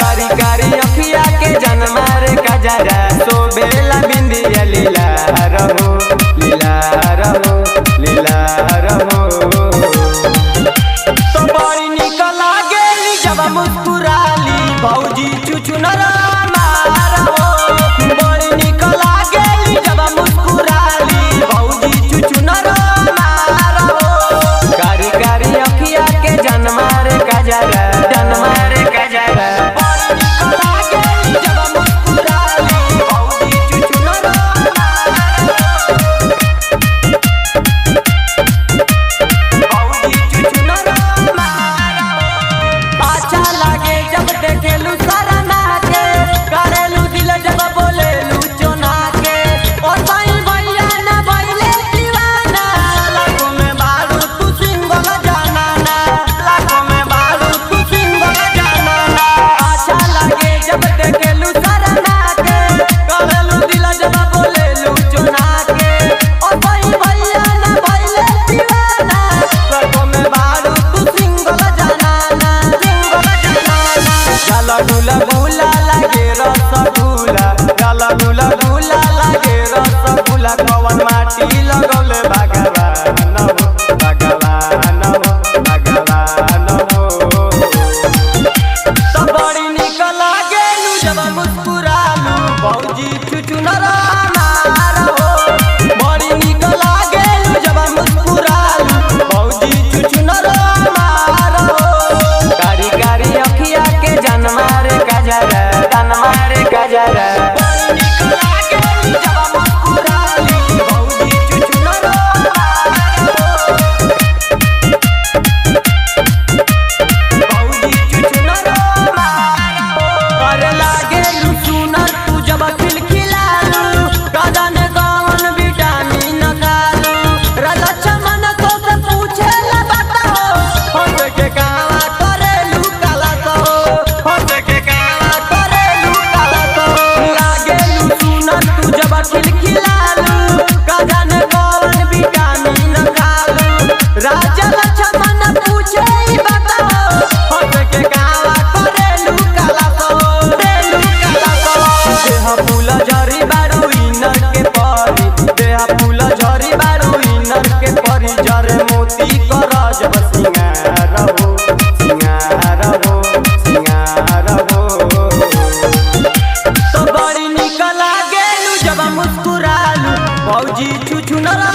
कारी कारी अखिया के जनमार कजरा सोबेला बिंदिया लीला रहो लीला रहो लीला रहो। तो बड़ी निक लागेली जब मुस्कुराली भौजी चुचुनरा मारो। बड़ी निक लागेली जब मुस्कुराली भौजी चुचुनरा मारो। कारी कारी अखिया के जनमार कजरा जनमार कजरा गुला गुला लागे रसगुल्ला काला गुला गुला लागे रसगुल्ला कवन माटी लगौले भगवान हो भगवान हो भगवान हो। तो बड़ी निक लागेलू जब मुस्कुरालू भौजी चुचुनरा मारो। बड़ी निक लागेलू जब मुस्कुरालू भौजी चुचुनरा मारो। कारी कारी अखिया के जनमार कजरा जनमार कजरा राजा लक्ष्मण पूछे बताओ हंस के गावा करेलू काला तो देलू काला तो। देह फूल झरी बारू इनर के परी देह फूल झरी बारू इनर के परी जरे मोती करज सिंगार हो सिंगार हो सिंगार हो। तो बड़ी निक लागेलू जब मुस्कुरालू भौजी चुचुनरा